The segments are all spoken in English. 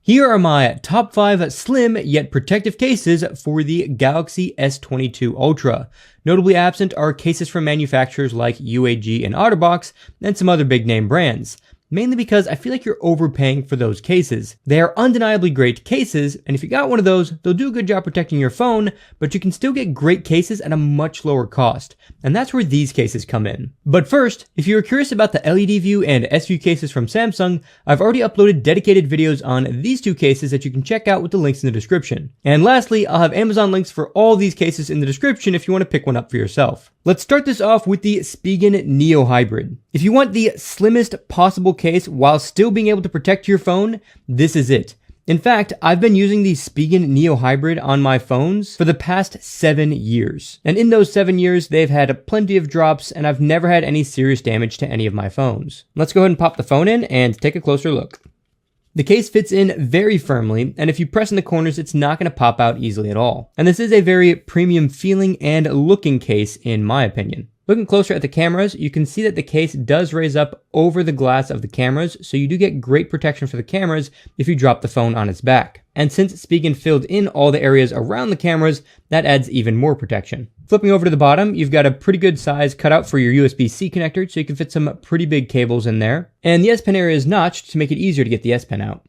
Here are my top 5 slim yet protective cases for the Galaxy S22 Ultra. Notably absent are cases from manufacturers like UAG and OtterBox and some other big name brands. Mainly because I feel like you're overpaying for those cases. They are undeniably great cases, and if you got one of those, they'll do a good job protecting your phone, but you can still get great cases at a much lower cost. And that's where these cases come in. But first, if you're curious about the LED view and S view cases from Samsung, I've already uploaded dedicated videos on these two cases that you can check out with the links in the description. And lastly, I'll have Amazon links for all these cases in the description if you want to pick one up for yourself. Let's start this off with the Spigen Neo Hybrid. If you want the slimmest possible case while still being able to protect your phone, this is it. In fact, I've been using the Spigen Neo Hybrid on my phones for the past 7 years. And in those 7 years, they've had plenty of drops and I've never had any serious damage to any of my phones. Let's go ahead and pop the phone in and take a closer look. The case fits in very firmly, and if you press in the corners, it's not going to pop out easily at all. And this is a very premium feeling and looking case in my opinion. Looking closer at the cameras, you can see that the case does raise up over the glass of the cameras, so you do get great protection for the cameras if you drop the phone on its back. And since Spigen filled in all the areas around the cameras, that adds even more protection. Flipping over to the bottom, you've got a pretty good size cutout for your USB-C connector, so you can fit some pretty big cables in there. And the S Pen area is notched to make it easier to get the S Pen out.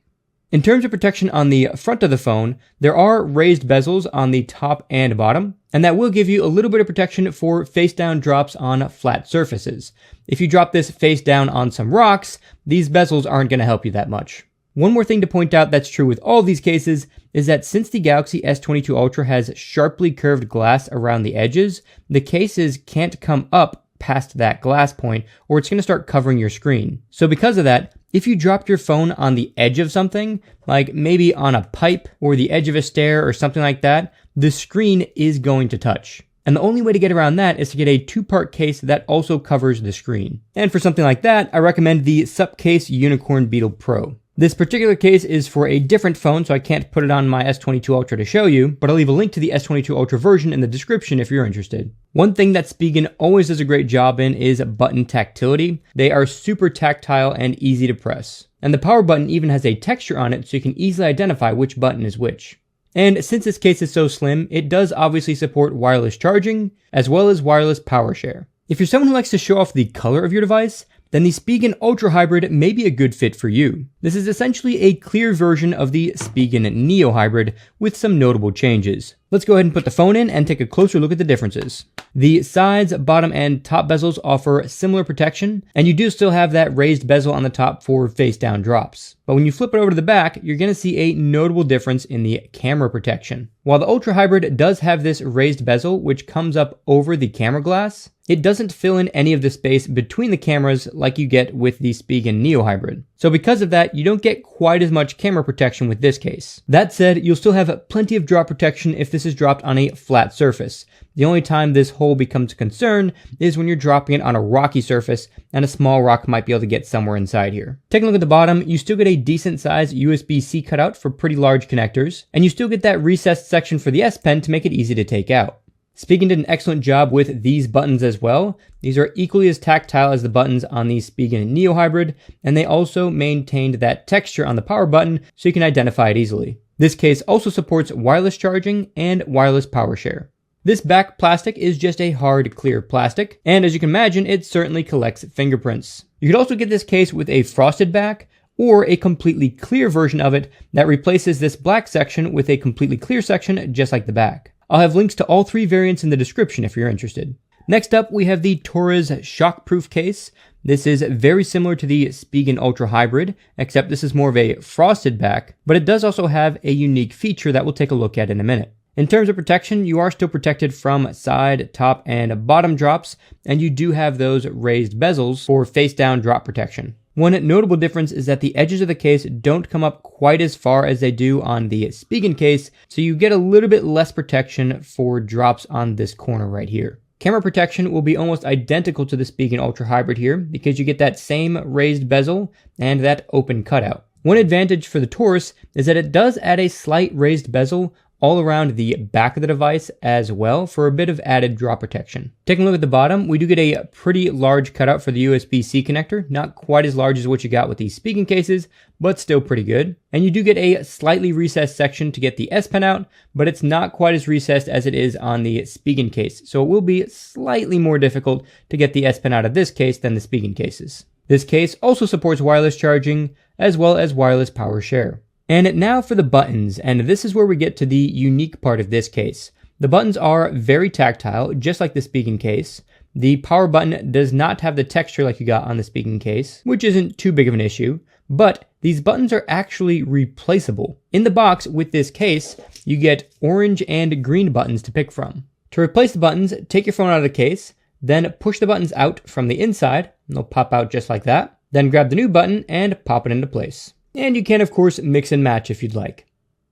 In terms of protection on the front of the phone, there are raised bezels on the top and bottom, and that will give you a little bit of protection for face-down drops on flat surfaces. If you drop this face down on some rocks, these bezels aren't going to help you that much. One more thing to point out that's true with all these cases is that since the Galaxy S22 Ultra has sharply curved glass around the edges, the cases can't come up past that glass point or it's going to start covering your screen. So because of that, if you dropped your phone on the edge of something, like maybe on a pipe or the edge of a stair or something like that, the screen is going to touch. And the only way to get around that is to get a 2-part case that also covers the screen. And for something like that, I recommend the Supcase Unicorn Beetle Pro. This particular case is for a different phone, so I can't put it on my S22 Ultra to show you, but I'll leave a link to the S22 Ultra version in the description if you're interested. One thing that Spigen always does a great job in is button tactility. They are super tactile and easy to press. And the power button even has a texture on it so you can easily identify which button is which. And since this case is so slim, it does obviously support wireless charging, as well as wireless power share. If you're someone who likes to show off the color of your device, then the Spigen Ultra Hybrid may be a good fit for you. This is essentially a clear version of the Spigen Neo Hybrid with some notable changes. Let's go ahead and put the phone in and take a closer look at the differences. The sides, bottom, and top bezels offer similar protection, and you do still have that raised bezel on the top for face-down drops. But when you flip it over to the back, you're going to see a notable difference in the camera protection. While the Ultra Hybrid does have this raised bezel, which comes up over the camera glass, it doesn't fill in any of the space between the cameras like you get with the Spigen Neo Hybrid. So because of that, you don't get quite as much camera protection with this case. That said, you'll still have plenty of drop protection if this is dropped on a flat surface. The only time this hole becomes a concern is when you're dropping it on a rocky surface and a small rock might be able to get somewhere inside here. Taking a look at the bottom, you still get a decent sized USB-C cutout for pretty large connectors, and you still get that recessed section for the S Pen to make it easy to take out. Spigen did an excellent job with these buttons as well. These are equally as tactile as the buttons on the Spigen Neo Hybrid, and they also maintained that texture on the power button so you can identify it easily. This case also supports wireless charging and wireless power share. This back plastic is just a hard, clear plastic, and as you can imagine, it certainly collects fingerprints. You could also get this case with a frosted back, or a completely clear version of it that replaces this black section with a completely clear section just like the back. I'll have links to all 3 variants in the description if you're interested. Next up, we have the Torres Shockproof case. This is very similar to the Spigen Ultra Hybrid, except this is more of a frosted back, but it does also have a unique feature that we'll take a look at in a minute. In terms of protection, you are still protected from side, top, and bottom drops, and you do have those raised bezels for face-down drop protection. One notable difference is that the edges of the case don't come up quite as far as they do on the Spigen case, so you get a little bit less protection for drops on this corner right here. Camera protection will be almost identical to the Spigen Ultra Hybrid here because you get that same raised bezel and that open cutout. One advantage for the Taurus is that it does add a slight raised bezel all around the back of the device as well for a bit of added drop protection. Taking a look at the bottom, we do get a pretty large cutout for the USB-C connector, not quite as large as what you got with these speaking cases, but still pretty good. And you do get a slightly recessed section to get the S Pen out, but it's not quite as recessed as it is on the speaking case, so it will be slightly more difficult to get the S Pen out of this case than the speaking cases. This case also supports wireless charging as well as wireless power share. And now for the buttons, and this is where we get to the unique part of this case. The buttons are very tactile, just like the speaking case. The power button does not have the texture like you got on the speaking case, which isn't too big of an issue, but these buttons are actually replaceable. In the box with this case, you get orange and green buttons to pick from. To replace the buttons, take your phone out of the case, then push the buttons out from the inside, and they'll pop out just like that. Then grab the new button and pop it into place. And you can, of course, mix and match if you'd like.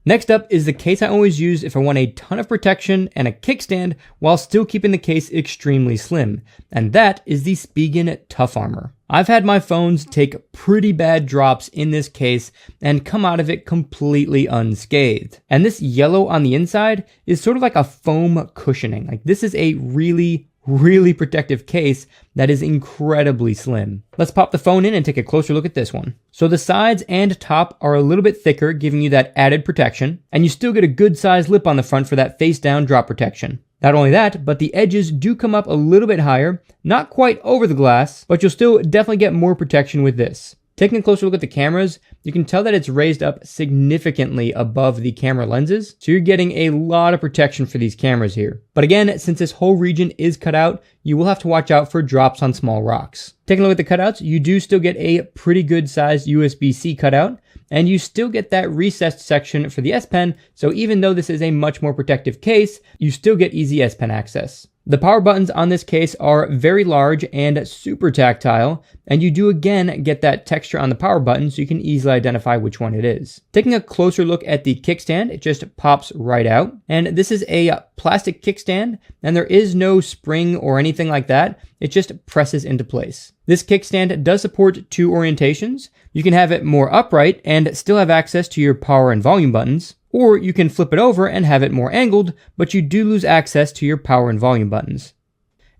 Next up is the case I always use if I want a ton of protection and a kickstand while still keeping the case extremely slim, and that is the Spigen Tough Armor. I've had my phones take pretty bad drops in this case and come out of it completely unscathed. And this yellow on the inside is sort of like a foam cushioning. Like, this is a really protective case that is incredibly slim. Let's pop the phone in and take a closer look at this one. So the sides and top are a little bit thicker, giving you that added protection, and you still get a good sized lip on the front for that face down drop protection. Not only that, but the edges do come up a little bit higher, not quite over the glass, but you'll still definitely get more protection with this. Taking a closer look at the cameras, you can tell that it's raised up significantly above the camera lenses, so you're getting a lot of protection for these cameras here. But again, since this whole region is cut out, you will have to watch out for drops on small rocks. Taking a look at the cutouts, you do still get a pretty good sized USB-C cutout, and you still get that recessed section for the S Pen, so even though this is a much more protective case, you still get easy S Pen access. The power buttons on this case are very large and super tactile, and you do again get that texture on the power button so you can easily identify which one it is. Taking a closer look at the kickstand, it just pops right out, and this is a plastic kickstand, and there is no spring or anything like that. It just presses into place. This kickstand does support two orientations. You can have it more upright and still have access to your power and volume buttons, or you can flip it over and have it more angled, but you do lose access to your power and volume buttons.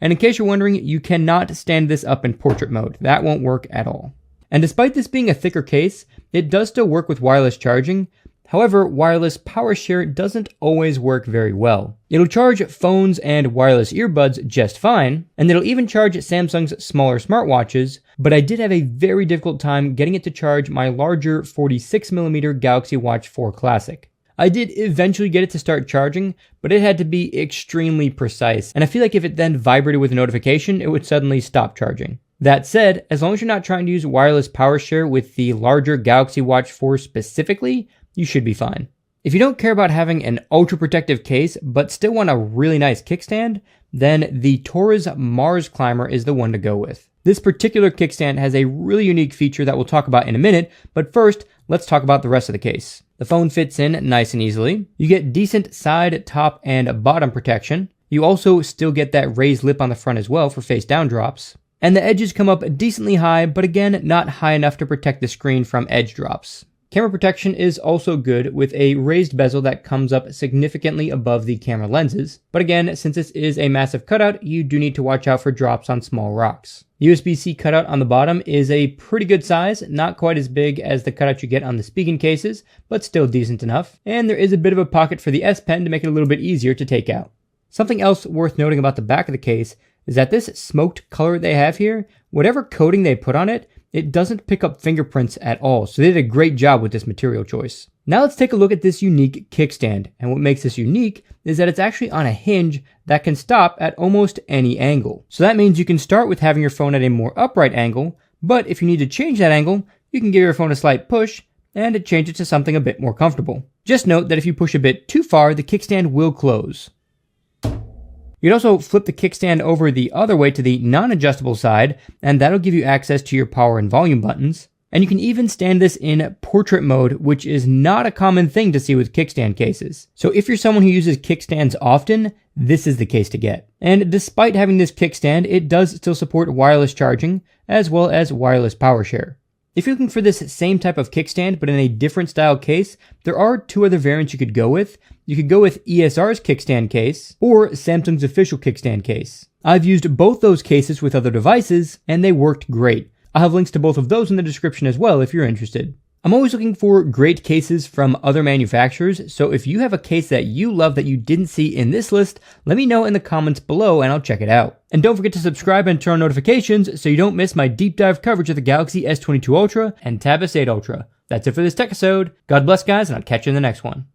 And in case you're wondering, you cannot stand this up in portrait mode. That won't work at all. And despite this being a thicker case, it does still work with wireless charging. However, wireless power share doesn't always work very well. It'll charge phones and wireless earbuds just fine, and it'll even charge Samsung's smaller smartwatches, but I did have a very difficult time getting it to charge my larger 46mm Galaxy Watch 4 Classic. I did eventually get it to start charging, but it had to be extremely precise, and I feel like if it then vibrated with a notification, it would suddenly stop charging. That said, as long as you're not trying to use wireless power share with the larger Galaxy Watch 4 specifically, you should be fine. If you don't care about having an ultra protective case, but still want a really nice kickstand, then the Torres Mars Climber is the one to go with. This particular kickstand has a really unique feature that we'll talk about in a minute, but first, let's talk about the rest of the case. The phone fits in nice and easily. You get decent side, top, and bottom protection. You also still get that raised lip on the front as well for face down drops. And the edges come up decently high, but again, not high enough to protect the screen from edge drops. Camera protection is also good with a raised bezel that comes up significantly above the camera lenses. But again, since this is a massive cutout, you do need to watch out for drops on small rocks. USB-C cutout on the bottom is a pretty good size, not quite as big as the cutout you get on the speaking cases, but still decent enough. And there is a bit of a pocket for the S Pen to make it a little bit easier to take out. Something else worth noting about the back of the case is that this smoked color they have here, whatever coating they put on it, it doesn't pick up fingerprints at all, so they did a great job with this material choice. Now let's take a look at this unique kickstand, and what makes this unique is that it's actually on a hinge that can stop at almost any angle. So that means you can start with having your phone at a more upright angle, but if you need to change that angle, you can give your phone a slight push and change it to something a bit more comfortable. Just note that if you push a bit too far, the kickstand will close. You'd also flip the kickstand over the other way to the non-adjustable side, and that'll give you access to your power and volume buttons. And you can even stand this in portrait mode, which is not a common thing to see with kickstand cases. So if you're someone who uses kickstands often, this is the case to get. And despite having this kickstand, it does still support wireless charging, as well as wireless power share. If you're looking for this same type of kickstand but in a different style case, there are two other variants you could go with. You could go with ESR's kickstand case or Samsung's official kickstand case. I've used both those cases with other devices and they worked great. I'll have links to both of those in the description as well if you're interested. I'm always looking for great cases from other manufacturers, so if you have a case that you love that you didn't see in this list, let me know in the comments below and I'll check it out. And don't forget to subscribe and turn on notifications so you don't miss my deep dive coverage of the Galaxy S22 Ultra and Tab S8 Ultra. That's it for this tech episode. God bless guys, and I'll catch you in the next one.